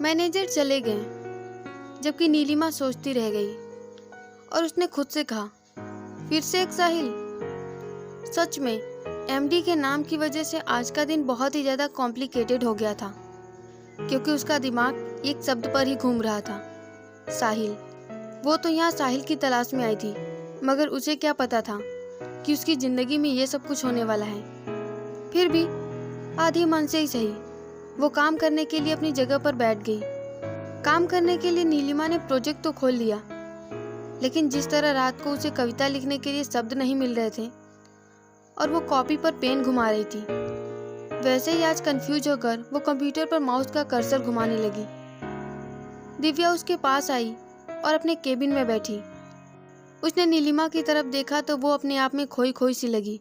Manager चले गए, जबकि नीलिमा सोचती रह गई और उसने खुद से कहा, फिर से एक साहिल। सच में एमडी के नाम की वजह से आज का दिन बहुत ही ज़्यादा कॉम्प्लिकेटेड हो गया था, क्योंकि उसका दिमाग एक शब्द पर ही घूम रहा था, साहिल। वो तो यहाँ साहिल की तलाश में आई थी, मगर उसे क्या पता था कि उसकी ज़िंदगी में ये सब कुछ होने वाला है। फिर भी आधी मन से ही सही, वो काम करने के लिए अपनी जगह पर बैठ गई। काम करने के लिए नीलिमा ने प्रोजेक्ट तो खोल लिया, लेकिन जिस तरह रात को उसे कविता लिखने के लिए शब्द नहीं मिल रहे थे और वो कॉपी पर पेन घुमा रही थी, वैसे ही आज कंफ्यूज होकर वो कंप्यूटर पर माउस का कर्सर घुमाने लगी। दिव्या उसके पास आई और अपने केबिन में बैठी। उसने नीलिमा की तरफ देखा तो वो अपने आप में खोई खोई सी लगी।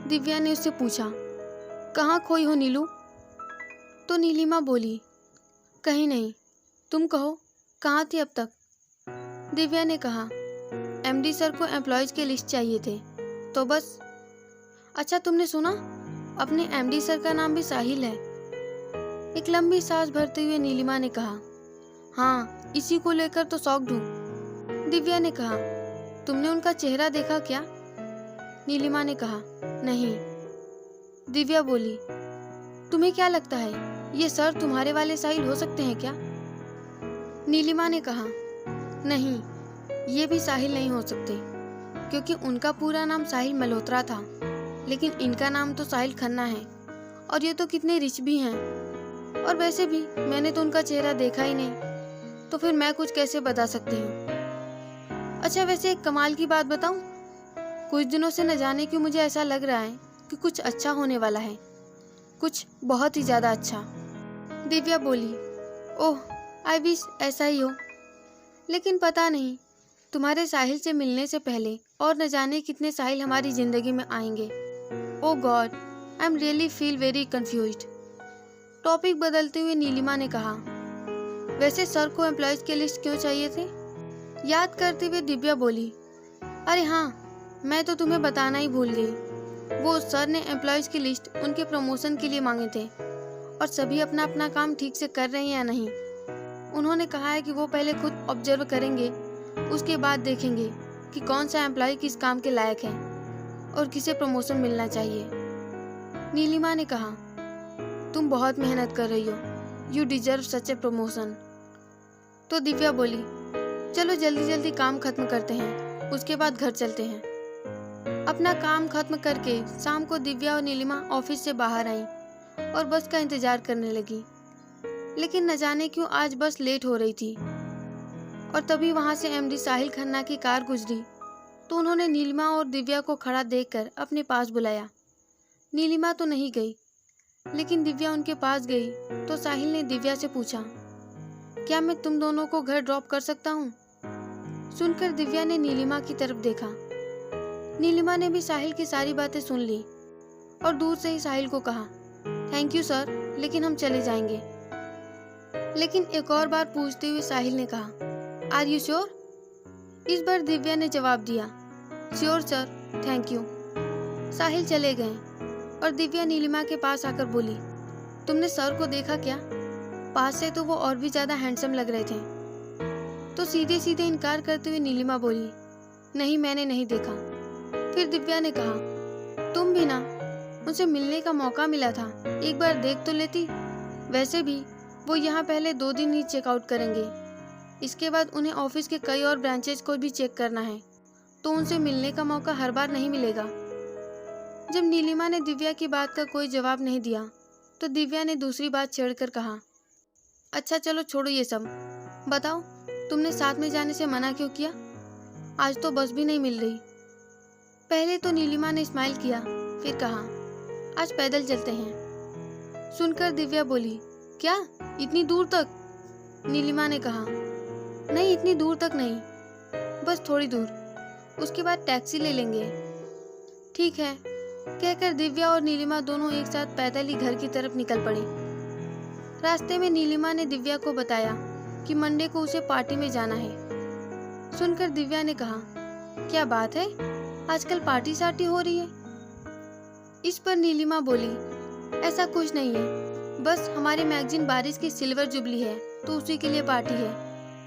दिव्या ने उससे पूछा, कहाँ खोई हो नीलू? तो नीलिमा बोली, कहीं नहीं, तुम कहो कहाँ थी अब तक? दिव्या ने कहा, एमडी सर को एम्प्लॉयज के लिस्ट चाहिए थे, तो बस। अच्छा, तुमने सुना? अपने एमडी सर का नाम भी साहिल है। एक लंबी सांस भरते हुए नीलिमा ने कहा, हाँ, इसी को लेकर तो शॉक्ड हूँ। दिव्या ने कहा, तुमने उनका चेहरा देखा क्या? नीलिमा ने कहा, नहीं। दिव्या बोली, तुम्हें क्या लगता है ये सर तुम्हारे वाले साहिल हो सकते हैं क्या? नीलिमा ने कहा, नहीं, ये भी साहिल नहीं हो सकते, क्योंकि उनका पूरा नाम साहिल मल्होत्रा था, लेकिन इनका नाम तो साहिल खन्ना है, और ये तो कितने रिच भी हैं। और वैसे भी मैंने तो उनका चेहरा देखा ही नहीं, तो फिर मैं कुछ कैसे बता सकती हूँ। अच्छा, वैसे एक कमाल की बात बताऊँ? कुछ दिनों से न जाने क्यों मुझे ऐसा लग रहा है कि कुछ अच्छा होने वाला है, कुछ बहुत ही ज़्यादा अच्छा। दिव्या बोली, ओह, आई विश ऐसा ही हो, लेकिन पता नहीं, तुम्हारे साहिल से मिलने से पहले और न जाने कितने साहिल हमारी ज़िंदगी में आएंगे। Oh God, I am really feel very confused. Topic बदलते हुए नीलिमा ने कहा, वैसे सर को एम्प्लॉयज के लिस्ट क्यों चाहिए थे? याद करते हुए दिव्या बोली, अरे हाँ, मैं तो तुम्हें बताना ही भूल गई। वो सर ने एम्प्लॉयज की लिस्ट उनके प्रमोशन के लिए मांगे थे, और सभी अपना अपना काम ठीक से कर रहे हैं या नहीं। उन्होंने कहा है कि वो पहले खुद ऑब्जर्व करेंगे, उसके बाद देखेंगे कि कौन सा एम्प्लॉय किस काम के लायक है और किसे प्रमोशन मिलना चाहिए। नीलिमा ने कहा, तुम बहुत मेहनत कर रही हो, you deserve such a promotion. तो दिव्या बोली, चलो जल्दी जल्दी काम खत्म करते हैं, उसके बाद घर चलते हैं। अपना काम खत्म करके शाम को दिव्या और नीलिमा ऑफिस से बाहर आई और बस का इंतजार करने लगी, लेकिन न जाने क्यों आज बस लेट हो रही थी। और तभी वहां से एमडी साहिल खन्ना की कार गुजरी, तो उन्होंने नीलिमा और दिव्या को खड़ा देखकर अपने पास बुलाया। नीलिमा तो नहीं गई, लेकिन दिव्या उनके पास गई तो साहिल ने दिव्या से पूछा, क्या मैं तुम दोनों को घर ड्रॉप कर सकता हूँ? सुनकर दिव्या ने नीलिमा की तरफ देखा। नीलिमा ने भी साहिल की सारी बातें सुन ली और दूर से ही साहिल को कहा, थैंक यू सर, लेकिन हम चले जाएंगे। लेकिन एक और बार पूछते हुए साहिल ने कहा, आर यू श्योर? इस बार दिव्या ने जवाब दिया, श्योर सर, थैंक यू। साहिल चले गए और दिव्या नीलिमा के पास आकर बोली, तुमने सर को देखा क्या? पास से तो वो और भी ज्यादा हैंडसम लग रहे थे। तो सीधे सीधे इनकार करते हुए नीलिमा बोली, नहीं, मैंने नहीं देखा। फिर दिव्या ने कहा, तुम भी ना, उनसे मिलने का मौका मिला था, एक बार देख तो लेती। वैसे भी वो यहाँ पहले 2 दिन ही चेकआउट करेंगे, इसके बाद उन्हें ऑफिस के कई और ब्रांचेज को भी चेक करना है, तो उनसे मिलने का मौका हर बार नहीं मिलेगा। जब नीलिमा ने दिव्या की बात का कोई जवाब नहीं दिया, तो दिव्या ने दूसरी बात छेड़कर कहा, अच्छा चलो छोड़ो ये सब, बताओ तुमने साथ में जाने से मना क्यों किया? आज तो बस भी नहीं मिल रही। पहले तो नीलिमा ने स्माइल किया, फिर कहा, आज पैदल चलते हैं। सुनकर दिव्या बोली, क्या इतनी दूर तक? नीलिमा ने कहा, नहीं, इतनी दूर तक नहीं, बस थोड़ी दूर, उसके बाद टैक्सी ले लेंगे। ठीक है, कहकर दिव्या और नीलिमा दोनों एक साथ पैदल ही घर की तरफ निकल पड़ी। रास्ते में नीलिमा ने दिव्या को बताया कि मंडे को उसे पार्टी में जाना है। सुनकर दिव्या ने कहा, क्या बात है, आजकल पार्टी सार्टी हो रही है? इस पर नीलिमा बोली, ऐसा कुछ नहीं है, बस हमारी मैगजीन बारिश की सिल्वर जुबली है तो उसी के लिए पार्टी है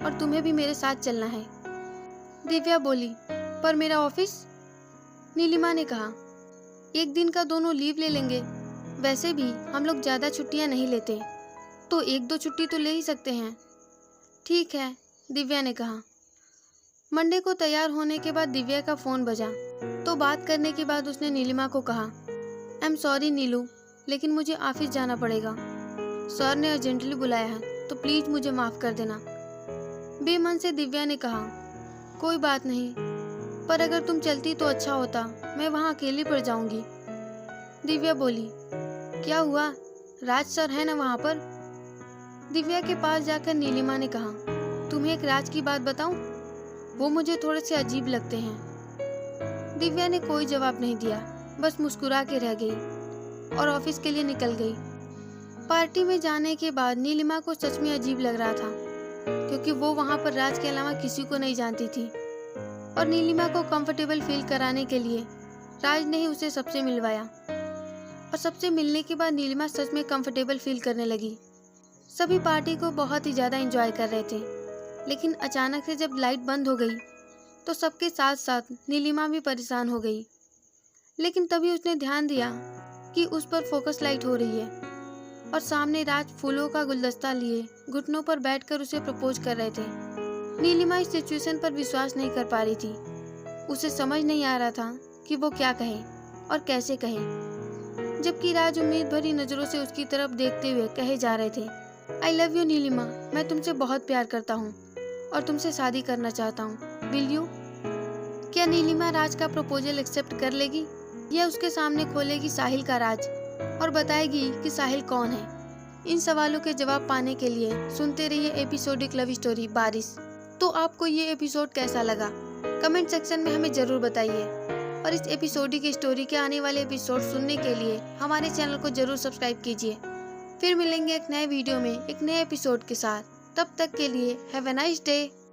और तुम्हें भी मेरे साथ चलना है। दिव्या बोली, पर मेरा ऑफिस? नीलिमा ने कहा, एक दिन का दोनों लीव ले लेंगे। वैसे भी हम लोग ज़्यादा छुट्टियां नहीं लेते, तो 1-2 छुट्टी तो ले ही सकते हैं। ठीक है, दिव्या ने कहा। मंडे को तैयार होने के बाद दिव्या का फ़ोन बजा तो बात करने के बाद उसने नीलिमा को कहा, आई एम सॉरी नीलू, लेकिन मुझे ऑफिस जाना पड़ेगा। सर ने अर्जेंटली बुलाया है तो प्लीज़ मुझे माफ़ कर देना। बेमन से दिव्या ने कहा, कोई बात नहीं, पर अगर तुम चलती तो अच्छा होता, मैं वहाँ अकेली पड़ जाऊंगी। दिव्या बोली, क्या हुआ, राज सर है ना वहाँ पर? दिव्या के पास जाकर नीलिमा ने कहा, तुम्हें एक राज की बात बताऊं? वो मुझे थोड़े से अजीब लगते हैं। दिव्या ने कोई जवाब नहीं दिया, बस मुस्कुरा के रह गई और ऑफिस के लिए निकल गई। पार्टी में जाने के बाद नीलिमा को सच में अजीब लग रहा था, क्योंकि वो वहाँ पर राज के अलावा किसी को नहीं जानती थी और नीलिमा को कंफर्टेबल फील कराने के लिए राज ने ही उसे सबसे मिलवाया। और सबसे मिलने के बाद नीलिमा सच में कंफर्टेबल फील करने लगी। सभी पार्टी को बहुत ही ज़्यादा एंजॉय कर रहे थे, लेकिन अचानक से जब लाइट बंद हो गई तो सबके साथ साथ नीलिमा भी परेशान हो गई। लेकिन तभी उसने ध्यान दिया कि उस पर फोकस लाइट हो रही है और सामने राज फूलों का गुलदस्ता लिए घुटनों पर बैठकर उसे प्रपोज कर रहे थे। नीलिमा इस सिचुएशन पर विश्वास नहीं कर पा रही थी। उसे समझ नहीं आ रहा था कि वो क्या कहे और कैसे कहे, जबकि राज उम्मीद भरी नज़रों से उसकी तरफ देखते हुए कहे जा रहे थे, आई लव यू नीलिमा, मैं तुमसे बहुत प्यार करता हूँ और तुमसे शादी करना चाहता हूँ, विल यू? क्या नीलिमा राज का प्रपोजल एक्सेप्ट कर लेगी या उसके सामने खोलेगी साहिल का राज और बताएगी कि साहिल कौन है? इन सवालों के जवाब पाने के लिए सुनते रहिए एपिसोडिक लव स्टोरी बारिश। तो आपको ये एपिसोड कैसा लगा कमेंट सेक्शन में हमें ज़रूर बताइए और इस एपिसोडिक स्टोरी के आने वाले एपिसोड सुनने के लिए हमारे चैनल को ज़रूर सब्सक्राइब कीजिए। फिर मिलेंगे एक नए वीडियो में एक नए एपिसोड के साथ। तब तक के लिए हैव अ नाइस डे।